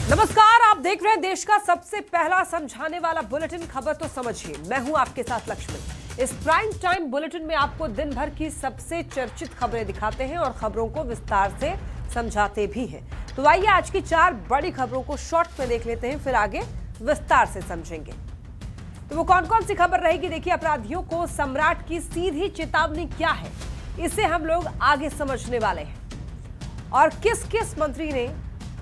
नमस्कार, आप देख रहे हैं देश का सबसे पहला समझाने वाला बुलेटिन। खबर तो समझिए, मैं हूं आपके साथ लक्ष्मी। इस प्राइम टाइम बुलेटिन में आपको दिन भर की सबसे चर्चित खबरें दिखाते हैं और खबरों को विस्तार से समझाते भी हैं। तो आइए आज की 4 बड़ी खबरों को शॉर्ट में देख लेते हैं, फिर आगे विस्तार से समझेंगे। तो वो कौन कौन सी खबर रहेगी, देखिए। अपराधियों को सम्राट की सीधी चेतावनी क्या है, इसे हम लोग आगे समझने वाले हैं। और किस किस मंत्री ने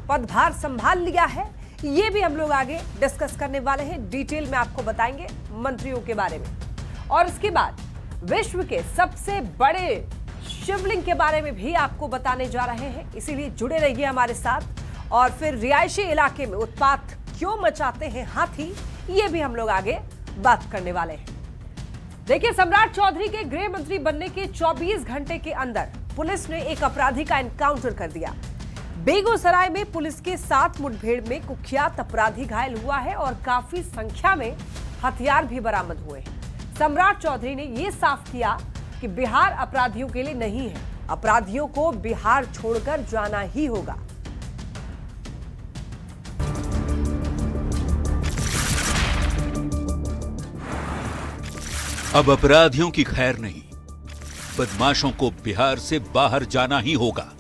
पदभार संभाल लिया है, ये भी हम लोग आगे डिस्कस करने वाले हैं। डिटेल में आपको बताएंगे मंत्रियों के बारे में। और इसके बाद विश्व के सबसे बड़े शिवलिंग के बारे में भी आपको बताने जा रहे हैं, इसीलिए जुड़े रहिए हमारे साथ। और फिर रिहायशी इलाके में उत्पात क्यों मचाते हैं हाथी, ये भी हम लोग आगे बात करने वाले हैं। देखिए, सम्राट चौधरी के गृह मंत्री बनने के 24 घंटे के अंदर पुलिस ने एक अपराधी का एनकाउंटर कर दिया। बेगूसराय में पुलिस के साथ मुठभेड़ में कुख्यात अपराधी घायल हुआ है और काफी संख्या में हथियार भी बरामद हुए हैं। सम्राट चौधरी ने यह साफ किया कि बिहार अपराधियों के लिए नहीं है, अपराधियों को बिहार छोड़कर जाना ही होगा। अब अपराधियों की खैर नहीं, बदमाशों को बिहार से बाहर जाना ही होगा।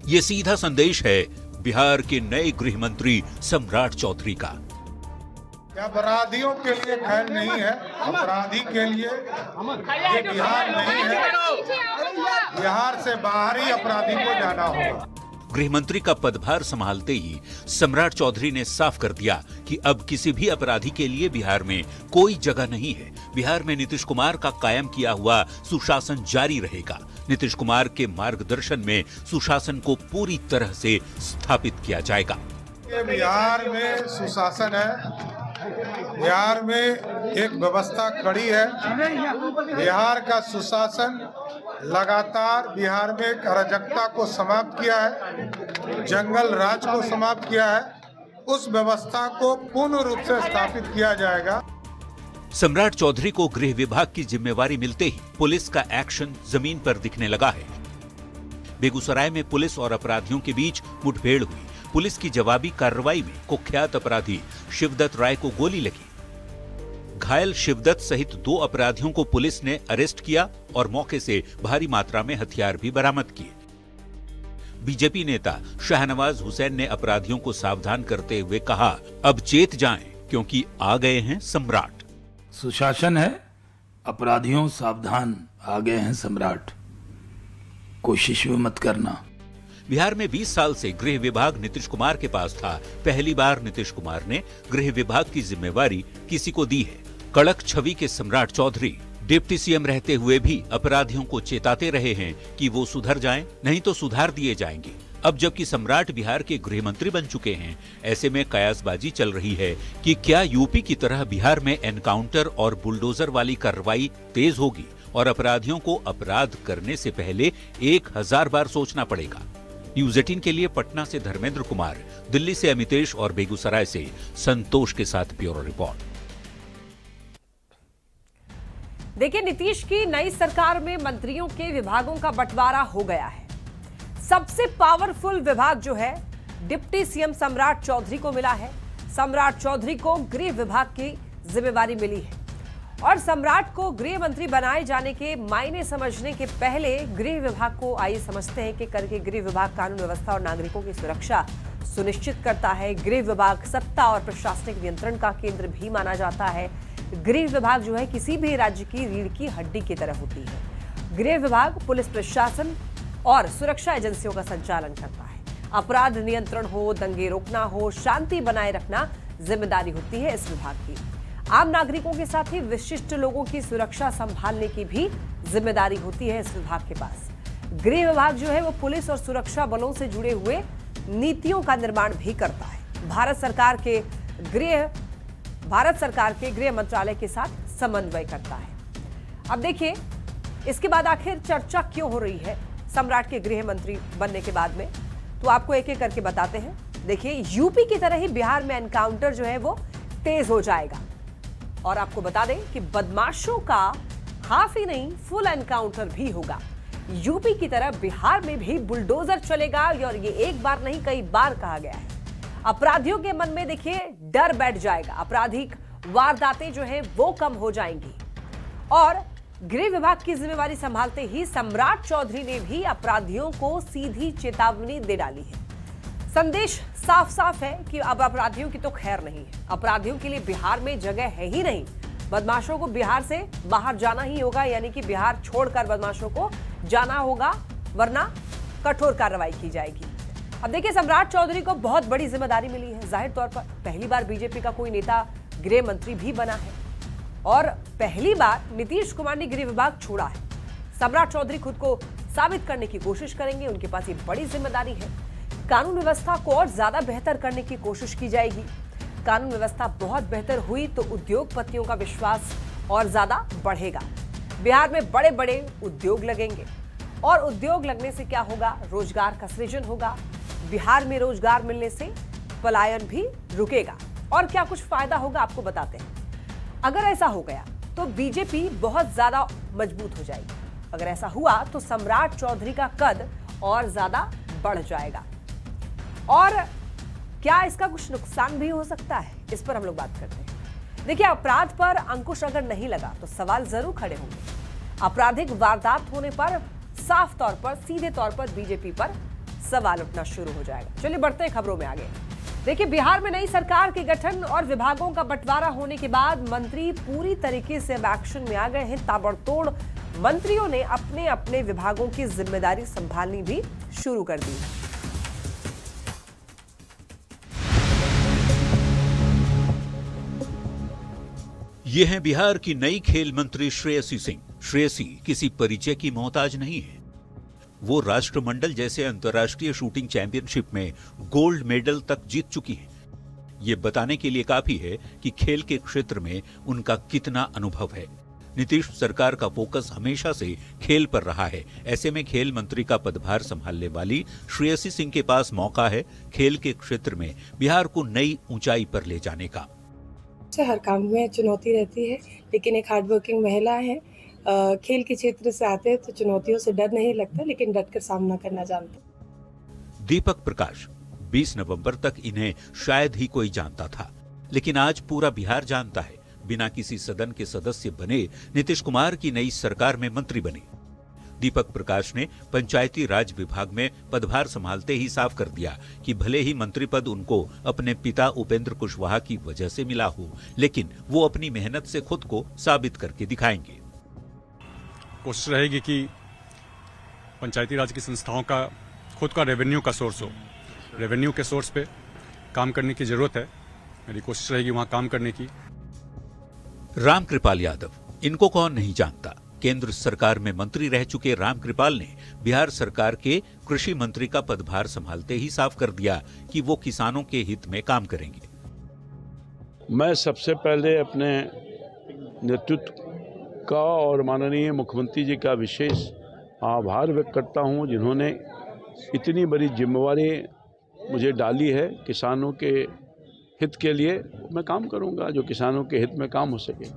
ये सीधा संदेश है बिहार के नए गृह मंत्री सम्राट चौधरी का। अपराधियों के लिए खैर नहीं है, अपराधी के लिए ये बिहार नहीं है, बिहार से बाहर ही अपराधी को जाना होगा। गृह मंत्री का पदभार संभालते ही सम्राट चौधरी ने साफ कर दिया कि अब किसी भी अपराधी के लिए बिहार में कोई जगह नहीं है। बिहार में नीतीश कुमार का कायम किया हुआ सुशासन जारी रहेगा। नीतीश कुमार के मार्गदर्शन में सुशासन को पूरी तरह से स्थापित किया जाएगा। बिहार में सुशासन है, बिहार में एक व्यवस्था कड़ी है। बिहार का सुशासन लगातार बिहार में अराजकता को समाप्त किया है, जंगल राज को समाप्त किया है। उस व्यवस्था को पूर्ण रूप से स्थापित किया जाएगा। सम्राट चौधरी को गृह विभाग की जिम्मेवारी मिलते ही पुलिस का एक्शन जमीन पर दिखने लगा है। बेगूसराय में पुलिस और अपराधियों के बीच मुठभेड़ हुई। पुलिस की जवाबी कार्रवाई में कुख्यात अपराधी शिवदत्त राय को गोली लगी। घायल शिवदत्त सहित 2 अपराधियों को पुलिस ने अरेस्ट किया और मौके से भारी मात्रा में हथियार भी बरामद किए। बीजेपी नेता शाहनवाज हुसैन ने अपराधियों को सावधान करते हुए कहा, अब चेत जाएं क्योंकि आ गए हैं सम्राट। सुशासन है, अपराधियों सावधान, आ गए हैं सम्राट, कोशिश भी मत करना। बिहार में 20 साल से गृह विभाग नीतीश कुमार के पास था। पहली बार नीतीश कुमार ने गृह विभाग की जिम्मेवारी किसी को दी है। कड़क छवि के सम्राट चौधरी डिप्टी सीएम रहते हुए भी अपराधियों को चेताते रहे हैं कि वो सुधर जाएं, नहीं तो सुधार दिए जाएंगे। अब जबकि सम्राट बिहार के गृह मंत्री बन चुके हैं, ऐसे में कयासबाजी चल रही है कि क्या यूपी की तरह बिहार में एनकाउंटर और बुलडोजर वाली कार्रवाई तेज होगी और अपराधियों को अपराध करने से पहले 1000 बार सोचना पड़ेगा। न्यूज 18 के लिए पटना से धर्मेंद्र कुमार, दिल्ली से अमितेश और बेगूसराय से संतोष के साथ ब्यूरो रिपोर्ट। देखिए, नीतीश की नई सरकार में मंत्रियों के विभागों का बंटवारा हो गया है। सबसे पावरफुल विभाग जो है डिप्टी सीएम सम्राट चौधरी को मिला है। सम्राट चौधरी को गृह विभाग की जिम्मेवारी मिली है और सम्राट को गृह मंत्री बनाए जाने के मायने समझने के पहले गृह विभाग को आइए समझते हैं कि करके गृह विभाग कानून व्यवस्था और नागरिकों की सुरक्षा सुनिश्चित करता है। गृह विभाग सत्ता और प्रशासनिक नियंत्रण का केंद्र भी माना जाता है। गृह विभाग जो है किसी भी राज्य की रीढ़ की हड्डी की तरह होती है। गृह विभाग पुलिस प्रशासन और सुरक्षा एजेंसियों का संचालन करता है। अपराध नियंत्रण हो, दंगे रोकना हो, शांति बनाए रखना जिम्मेदारी होती है इस विभाग की। आम नागरिकों के साथ ही विशिष्ट लोगों की सुरक्षा संभालने की भी जिम्मेदारी होती है इस विभाग के पास। गृह विभाग जो है वो पुलिस और सुरक्षा बलों से जुड़े हुए नीतियों का निर्माण भी करता है। भारत सरकार के गृह मंत्रालय के साथ समन्वय करता है। अब देखिए, इसके बाद आखिर चर्चा क्यों हो रही है सम्राट के गृह मंत्री बनने के बाद में, तो आपको एक एक करके बताते हैं। देखिए, यूपी की तरह ही बिहार में एनकाउंटर जो है वो तेज हो जाएगा और आपको बता दें कि बदमाशों का हाफ ही नहीं फुल एनकाउंटर भी होगा। यूपी की तरह बिहार में भी बुलडोजर चलेगा, और ये एक बार नहीं कई बार कहा गया है। अपराधियों के मन में देखिए डर बैठ जाएगा, आपराधिक वारदातें जो है वो कम हो जाएंगी। और गृह विभाग की जिम्मेवारी संभालते ही सम्राट चौधरी ने भी अपराधियों को सीधी चेतावनी दे डाली है। संदेश साफ साफ है कि अब अपराधियों की तो खैर नहीं है। अपराधियों के लिए बिहार में जगह है ही नहीं। बदमाशों को बिहार से बाहर जाना ही होगा, यानी कि बिहार छोड़कर बदमाशों को जाना होगा, वरना कठोर कार्रवाई की जाएगी। अब देखिए, सम्राट चौधरी को बहुत बड़ी जिम्मेदारी मिली है। जाहिर तौर पर पहली बार बीजेपी का कोई नेता गृह मंत्री भी बना है, और पहली बार नीतीश कुमार ने गृह विभाग छोड़ा है। सम्राट चौधरी खुद को साबित करने की कोशिश करेंगे, उनके पास ये बड़ी जिम्मेदारी है। कानून व्यवस्था को और ज्यादा बेहतर करने की कोशिश की जाएगी। कानून व्यवस्था बहुत बेहतर हुई तो उद्योगपतियों का विश्वास और ज्यादा बढ़ेगा। बिहार में बड़े बड़े उद्योग लगेंगे, और उद्योग लगने से क्या होगा? रोजगार का सृजन होगा। बिहार में रोजगार मिलने से पलायन भी रुकेगा। और क्या कुछ फायदा होगा आपको बताते हैं। अगर ऐसा हो गया तो बीजेपी बहुत ज्यादा मजबूत हो जाएगी। अगर ऐसा हुआ तो सम्राट चौधरी का कद और ज्यादा बढ़ जाएगा। और क्या इसका कुछ नुकसान भी हो सकता है? इस पर हम लोग बात करते हैं। देखिए, अपराध पर अंकुश अगर नहीं लगा तो सवाल जरूर खड़े होंगे। आपराधिक वारदात होने पर साफ तौर पर, सीधे तौर पर बीजेपी पर सवाल उठना शुरू हो जाएगा। चलिए बढ़ते हैं खबरों में आगे। देखिए, बिहार में नई सरकार के गठन और विभागों का बंटवारा होने के बाद मंत्री पूरी तरीके से अब एक्शन में आ गए हैं। ताबड़तोड़ मंत्रियों ने अपने अपने विभागों की जिम्मेदारी संभालनी भी शुरू कर दी है। ये हैं बिहार की नई खेल मंत्री श्रेयसी सिंह। श्रेयसी किसी परिचय की मोहताज नहीं है। वो राष्ट्रमंडल जैसे अंतर्राष्ट्रीय शूटिंग चैंपियनशिप में गोल्ड मेडल तक जीत चुकी हैं। ये बताने के लिए काफी है कि खेल के क्षेत्र में उनका कितना अनुभव है। नीतीश सरकार का फोकस हमेशा से खेल पर रहा है। ऐसे में खेल मंत्री का पदभार संभालने वाली श्रेयसी सिंह के पास मौका है खेल के क्षेत्र में बिहार को नई ऊंचाई पर ले जाने का। हर काम में चुनौती रहती है, लेकिन एक हार्डवर्किंग महिला है। खेल के क्षेत्र से आते हैं तो चुनौतियों से डर नहीं लगता, लेकिन डट कर सामना करना जानते। दीपक प्रकाश 20 नवंबर तक इन्हें शायद ही कोई जानता था, लेकिन आज पूरा बिहार जानता है। बिना किसी सदन के सदस्य बने नीतीश कुमार की नई सरकार में मंत्री बने। दीपक प्रकाश ने पंचायती राज विभाग में पदभार संभालते ही साफ कर दिया कि भले ही मंत्री पद उनको अपने पिता उपेंद्र कुशवाहा की वजह से मिला हो, लेकिन वो अपनी मेहनत से खुद को साबित करके दिखाएंगे। कोशिश रहेगी कि पंचायती राज की संस्थाओं का खुद का रेवेन्यू का सोर्स हो। रेवेन्यू के सोर्स पे काम करने की जरूरत है। मेरी कोशिश रहेगी वहां काम करने की। रामकृपाल यादव, इनको कौन नहीं जानता। केंद्र सरकार में मंत्री रह चुके रामकृपाल ने बिहार सरकार के कृषि मंत्री का पदभार संभालते ही साफ कर दिया कि वो किसानों के हित में काम करेंगे। मैं सबसे पहले अपने नेतृत्व का और माननीय मुख्यमंत्री जी का विशेष आभार व्यक्त करता हूं, जिन्होंने इतनी बड़ी जिम्मेवारी मुझे डाली है। किसानों के हित के लिए मैं काम करूंगा, जो किसानों के हित में काम हो सके।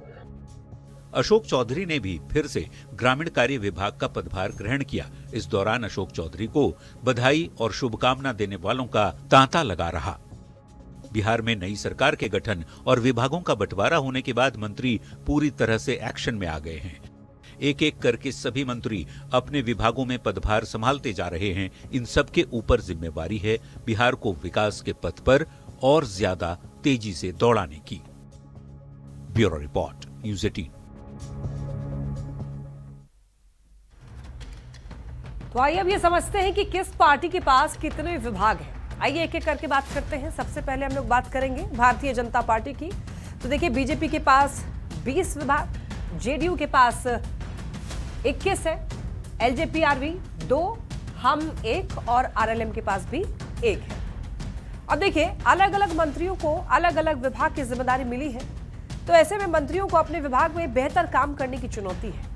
अशोक चौधरी ने भी फिर से ग्रामीण कार्य विभाग का पदभार ग्रहण किया। इस दौरान अशोक चौधरी को बधाई और शुभकामना देने वालों का तांता लगा रहा। बिहार में नई सरकार के गठन और विभागों का बंटवारा होने के बाद मंत्री पूरी तरह से एक्शन में आ गए हैं। एक एक करके सभी मंत्री अपने विभागों में पदभार संभालते जा रहे हैं। इन सब के ऊपर जिम्मेवारी है बिहार को विकास के पथ पर और ज्यादा तेजी से दौड़ाने की। Bureau report, news 18। तो आइए अब ये समझते हैं कि किस पार्टी के पास कितने विभाग हैं। आइए एक एक करके बात करते हैं। सबसे पहले हम लोग बात करेंगे भारतीय जनता पार्टी की। तो देखिए, बीजेपी के पास 20 विभाग, जेडीयू के पास 21 है, एलजेपीआरवी 2, हम 1 और आरएलएम के पास भी 1 है। अब देखिए, अलग अलग मंत्रियों को अलग अलग विभाग की जिम्मेदारी मिली है, तो ऐसे में मंत्रियों को अपने विभाग में बेहतर काम करने की चुनौती है।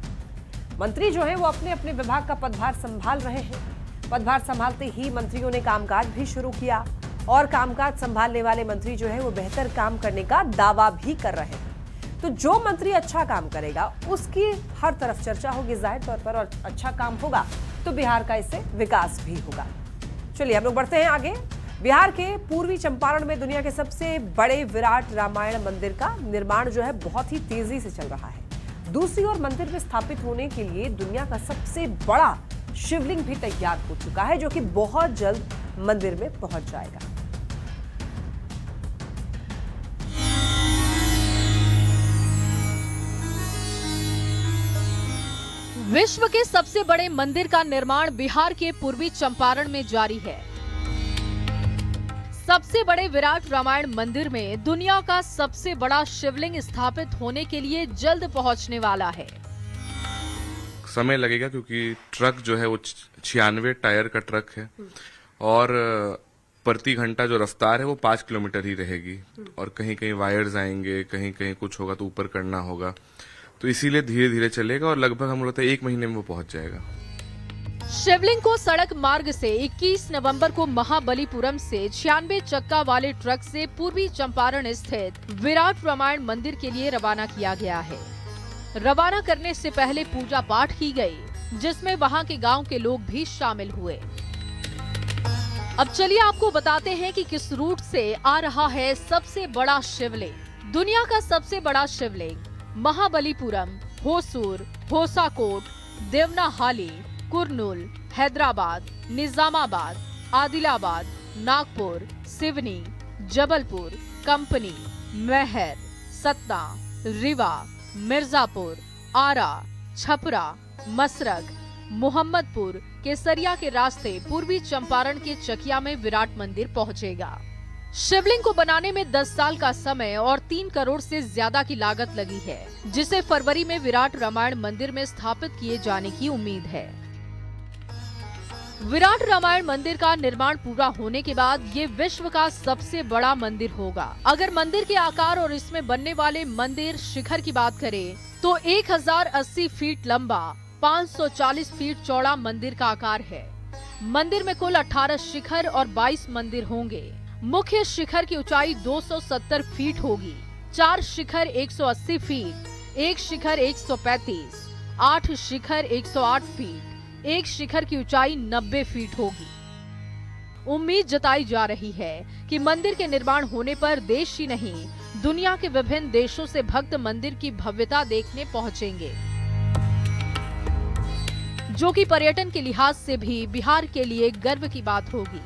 मंत्री जो है वो अपने अपने विभाग का पदभार संभाल रहे हैं। पदभार संभालते ही मंत्रियों ने कामकाज भी शुरू किया, और कामकाज संभालने वाले मंत्री जो है वो बेहतर काम करने का दावा भी कर रहे हैं। तो जो मंत्री अच्छा काम करेगा उसकी हर तरफ चर्चा होगी जाहिर तौर पर, और अच्छा काम होगा तो बिहार का इससे विकास भी होगा। चलिए हम लोग बढ़ते हैं आगे। बिहार के पूर्वी चंपारण में दुनिया के सबसे बड़े विराट रामायण मंदिर का निर्माण जो है बहुत ही तेजी से चल रहा है। दूसरी ओर मंदिर में स्थापित होने के लिए दुनिया का सबसे बड़ा शिवलिंग भी तैयार हो चुका है, जो कि बहुत जल्द मंदिर में पहुंच जाएगा। विश्व के सबसे बड़े मंदिर का निर्माण बिहार के पूर्वी चंपारण में जारी है। सबसे बड़े विराट रामायण मंदिर में दुनिया का सबसे बड़ा शिवलिंग स्थापित होने के लिए जल्द पहुंचने वाला है। समय लगेगा क्योंकि ट्रक जो है वो 96 टायर का ट्रक है और प्रति घंटा जो रफ्तार है वो 5 किलोमीटर ही रहेगी और कहीं कहीं वायर्स आएंगे, कहीं कहीं कुछ होगा तो ऊपर करना होगा, तो इसीलिए धीरे धीरे चलेगा और लगभग हम लोग 1 महीने में वो पहुंच जाएगा। शिवलिंग को सड़क मार्ग से 21 नवंबर को महाबलीपुरम से 96 चक्का वाले ट्रक से पूर्वी चंपारण स्थित विराट रामायण मंदिर के लिए रवाना किया गया है। रवाना करने से पहले पूजा पाठ की गई, जिसमें वहां के गांव के लोग भी शामिल हुए। अब चलिए आपको बताते हैं कि किस रूट से आ रहा है सबसे बड़ा शिवलिंग। दुनिया का सबसे बड़ा शिवलिंग महाबलीपुरम, होसूर, होसाकोट, देवनाहाली, कुरनूल, हैदराबाद, निजामाबाद, आदिलाबाद, नागपुर, सिवनी, जबलपुर, कंपनी, मैहर, सतना, रीवा, मिर्जापुर, आरा, छपरा, मसरग, मोहम्मदपुर, केसरिया के रास्ते पूर्वी चंपारण के चकिया में विराट मंदिर पहुंचेगा। शिवलिंग को बनाने में 10 साल का समय और 3 करोड़ से ज्यादा की लागत लगी है, जिसे फरवरी में विराट रामायण मंदिर में स्थापित किए जाने की उम्मीद है। विराट रामायण मंदिर का निर्माण पूरा होने के बाद ये विश्व का सबसे बड़ा मंदिर होगा। अगर मंदिर के आकार और इसमें बनने वाले मंदिर शिखर की बात करें तो 1080 फीट लंबा, 540 फीट चौड़ा मंदिर का आकार है। मंदिर में कुल 18 शिखर और 22 मंदिर होंगे। मुख्य शिखर की ऊंचाई 270 फीट होगी, 4 शिखर 180 फीट, 1 शिखर 135, 8 शिखर 108 फीट, 1 शिखर की ऊंचाई 90 फीट होगी। उम्मीद जताई जा रही है कि मंदिर के निर्माण होने पर देश ही नहीं, दुनिया के विभिन्न देशों से भक्त मंदिर की भव्यता देखने पहुंचेंगे, जो कि पर्यटन के लिहाज से भी बिहार के लिए गर्व की बात होगी।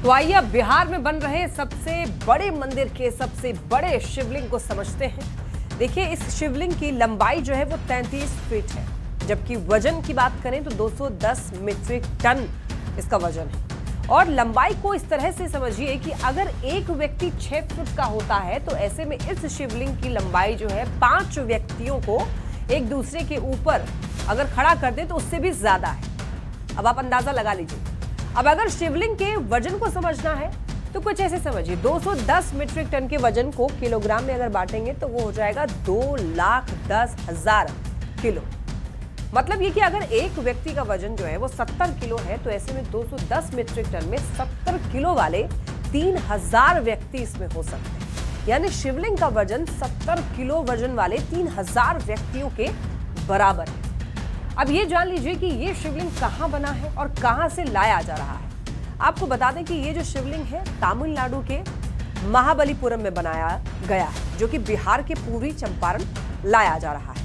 तो आइए अब बिहार में बन रहे सबसे बड़े मंदिर के सबसे बड़े शिवलिंग को समझते हैं। देखिए, इस शिवलिंग की लंबाई जो है वो 33 फीट है, जबकि वजन की बात करें तो 210 मीट्रिक टन इसका वजन है। और लंबाई को इस तरह से समझिए कि अगर एक व्यक्ति 6 फुट का होता है तो ऐसे में इस शिवलिंग की लंबाई जो है 5 व्यक्तियों को एक दूसरे के ऊपर अगर खड़ा कर दे तो उससे भी ज्यादा है। अब आप अंदाजा लगा लीजिए। अब अगर शिवलिंग के वजन को समझना है तो कुछ ऐसे समझिए, 210 मीट्रिक टन के वजन को किलोग्राम में अगर बांटेंगे तो वो हो जाएगा 2,10,000 किलो। मतलब ये कि अगर एक व्यक्ति का वजन जो है वो 70 किलो है तो ऐसे में 210 मीट्रिक टन में 70 किलो वाले 3,000 व्यक्ति इसमें हो सकते हैं। यानी शिवलिंग का वजन 70 किलो वजन वाले 3,000 व्यक्तियों के बराबर है। अब ये जान लीजिए कि ये शिवलिंग कहाँ बना है और कहाँ से लाया जा रहा है। आपको बता दें कि ये जो शिवलिंग है तमिलनाडु के महाबलीपुरम में बनाया गया है, जो कि बिहार के पूर्वी चंपारण लाया जा रहा है।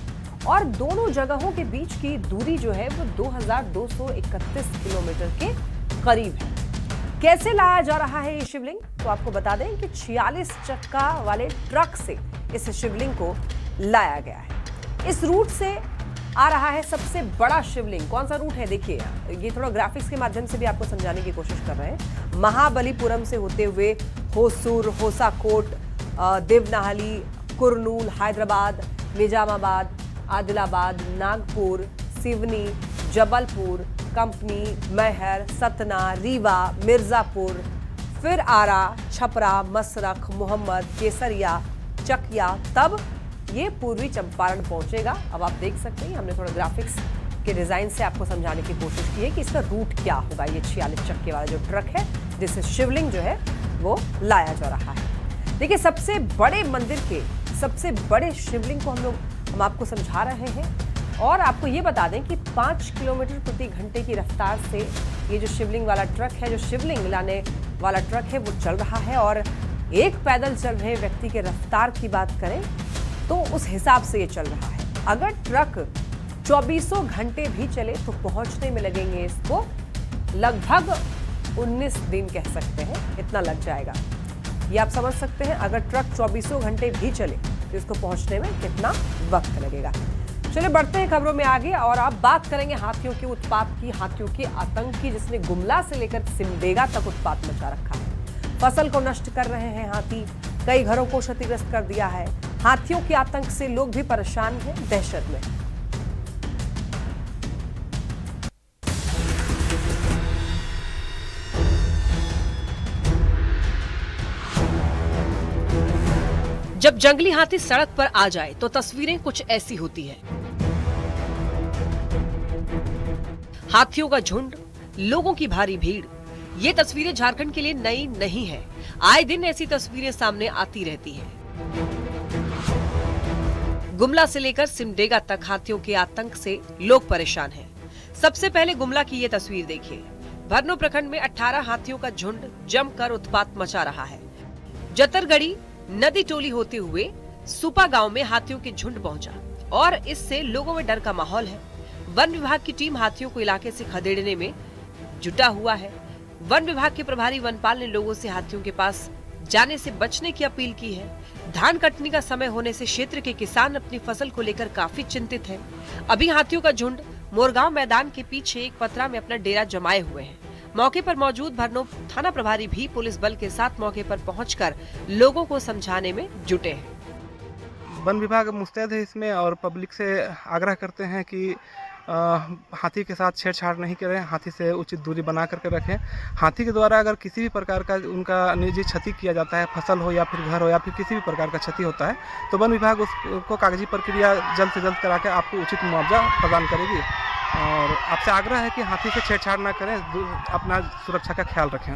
और दोनों जगहों के बीच की दूरी जो है वो 2231 किलोमीटर के करीब है। कैसे लाया जा रहा है ये शिवलिंग, तो आपको बता दें कि 46 चक्का वाले ट्रक से इस शिवलिंग को लाया गया है। इस रूट से आ रहा है सबसे बड़ा शिवलिंग। कौन सा रूट है देखिए, ये थोड़ा ग्राफिक्स के माध्यम से भी आपको समझाने की कोशिश कर रहे हैं। महाबलीपुरम से होते हुए होसूर, होसाकोट, देवनाहाली, कुरनूल, हैदराबाद, निजामाबाद, आदिलाबाद, नागपुर, सिवनी, जबलपुर, कंपनी, मैहर, सतना, रीवा, मिर्जापुर, फिर आरा, छपरा, मसरख, मोहम्मद, केसरिया, चकिया, तब ये पूर्वी चंपारण पहुंचेगा। अब आप देख सकते हैं, हमने थोड़ा ग्राफिक्स के डिजाइन से आपको समझाने की कोशिश की है कि इसका रूट क्या होगा। ये 46 चक्के वाला जो ट्रक है जिससे शिवलिंग जो है वो लाया जा रहा है। देखिए, सबसे बड़े मंदिर के सबसे बड़े शिवलिंग को हम आपको समझा रहे हैं और आपको ये बता दें कि 5 किलोमीटर प्रति घंटे की रफ्तार से ये जो शिवलिंग वाला ट्रक है, जो शिवलिंग लाने वाला ट्रक है, वो चल रहा है। और एक पैदल चल रहे व्यक्ति के रफ्तार की बात करें तो उस हिसाब से ये चल रहा है। अगर ट्रक 24 घंटे भी चले तो पहुंचने में लगेंगे इसको लगभग 19 दिन, कह सकते हैं, इतना लग जाएगा। ये आप समझ सकते हैं, अगर ट्रक 24 घंटे भी चले तो इसको पहुंचने में कितना वक्त लगेगा। चलिए बढ़ते हैं खबरों में आगे और अब बात करेंगे हाथियों के उत्पात की, हाथियों के आतंक की, जिसने गुमला से लेकर सिमडेगा तक उत्पात मचा रखा है। फसल को नष्ट कर रहे हैं हाथी, कई घरों को क्षतिग्रस्त कर दिया है। हाथियों के आतंक से लोग भी परेशान हैं, दहशत में। जब जंगली हाथी सड़क पर आ जाए तो तस्वीरें कुछ ऐसी होती है। हाथियों का झुंड, लोगों की भारी भीड़। ये तस्वीरें झारखंड के लिए नई नहीं है, आए दिन ऐसी तस्वीरें सामने आती रहती हैं। गुमला से लेकर सिमडेगा तक हाथियों के आतंक से लोग परेशान हैं। सबसे पहले गुमला की ये तस्वीर देखिए। भरनो प्रखंड में 18 हाथियों का झुंड जमकर उत्पात मचा रहा है। जतरगढ़ी नदी टोली होते हुए सुपा गांव में हाथियों के झुंड पहुंचा और इससे लोगों में डर का माहौल है। वन विभाग की टीम हाथियों को इलाके से खदेड़ने में जुटा हुआ है। वन विभाग के प्रभारी वनपाल ने लोगों से हाथियों के पास जाने से बचने की अपील की है। धान कटने का समय होने से क्षेत्र के किसान अपनी फसल को लेकर काफी चिंतित हैं। अभी हाथियों का झुंड मोरगांव मैदान के पीछे एक पतरा में अपना डेरा जमाए हुए हैं। मौके पर मौजूद भरनो थाना प्रभारी भी पुलिस बल के साथ मौके पर पहुंचकर लोगों को समझाने में जुटे हैं। वन विभाग मुस्तैद है इसमें और पब्लिक से आग्रह करते हैं कि हाथी के साथ छेड़छाड़ नहीं करें, हाथी से उचित दूरी बना करके रखें। हाथी के द्वारा अगर किसी भी प्रकार का उनका निजी क्षति किया जाता है, फसल हो या फिर घर हो या फिर किसी भी प्रकार का क्षति होता है, तो वन विभाग उसको कागजी प्रक्रिया जल्द से जल्द करा के आपको उचित मुआवजा प्रदान करेगी। और आपसे आग्रह है कि हाथी से छेड़छाड़ ना करें, अपना सुरक्षा का ख्याल रखें।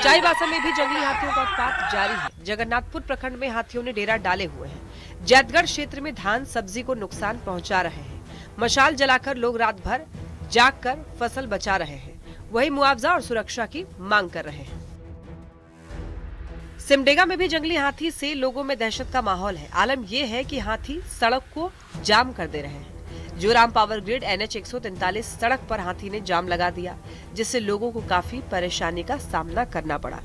चाईबासा में भी जंगली हाथियों का उत्पात जारी है। जगन्नाथपुर प्रखंड में हाथियों ने डेरा डाले हुए हैं। जैतगढ़ क्षेत्र में धान सब्जी को नुकसान पहुंचा रहे हैं। मशाल जलाकर लोग रात भर जागकर फसल बचा रहे हैं, वही मुआवजा और सुरक्षा की मांग कर रहे हैं। सिमडेगा में भी जंगली हाथी से लोगों में दहशत का माहौल है। आलम यह है कि हाथी सड़क को जाम कर दे रहे हैं। जोराम पावर ग्रिड NH 143 सड़क पर हाथी ने जाम लगा दिया, जिससे लोगों को काफी परेशानी का सामना करना पड़ा।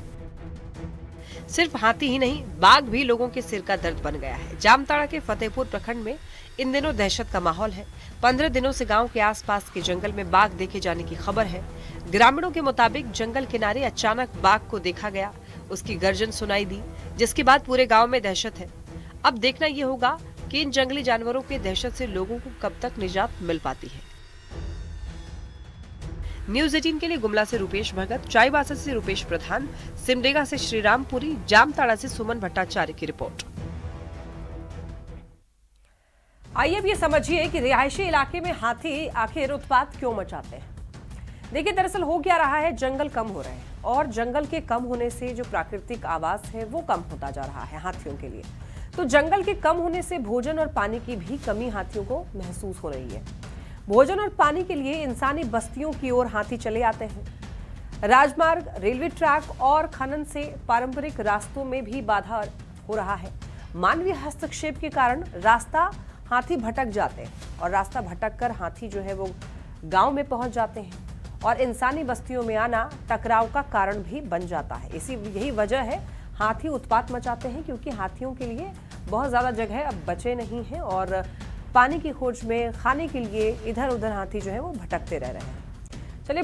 सिर्फ हाथी ही नहीं, बाघ भी लोगों के सिर का दर्द बन गया है। जामताड़ा के फतेहपुर प्रखंड में इन दिनों दहशत का माहौल है। 15 दिनों से गांव के आसपास के जंगल में बाघ देखे जाने की खबर है। ग्रामीणों के मुताबिक जंगल किनारे अचानक बाघ को देखा गया, उसकी गर्जन सुनाई दी, जिसके बाद पूरे गांव में दहशत है। अब देखना ये होगा कि इन जंगली जानवरों की दहशत से लोगों को कब तक निजात मिल पाती है। न्यूज़ 18 के लिए गुमला से रुपेश भगत, चाईबासा से रुपेश प्रधान, सिमडेगा से श्रीरामपुरी, जामताड़ा से सुमन भट्टाचार्य की रिपोर्ट। आइए अब ये समझिए कि रिहायशी इलाके में हाथी आखिर उत्पात क्यों मचाते हैं। देखिए, दरअसल हो क्या रहा है, जंगल कम हो रहे हैं और जंगल के कम होने से जो प्राकृतिक आवास है वो कम होता जा रहा है हाथियों के लिए। तो जंगल के कम होने से भोजन और पानी की भी कमी हाथियों को महसूस हो रही है। भोजन और पानी के लिए इंसानी बस्तियों की ओर हाथी चले आते हैं। राजमार्ग, रेलवे ट्रैक और खनन से पारंपरिक रास्तों में भी बाधा हो रहा है। मानवीय हस्तक्षेप के कारण रास्ता हाथी भटक जाते हैं और रास्ता भटक कर हाथी जो है वो गांव में पहुंच जाते हैं और इंसानी बस्तियों में आना टकराव का कारण भी बन जाता है। यही वजह है हाथी उत्पात मचाते हैं, क्योंकि हाथियों के लिए बहुत ज्यादा जगह अब बचे नहीं है और पानी की खोज में खाने के लिए इधर उधर हाथी जो है वो भटकते रह रहे हैं। चलिए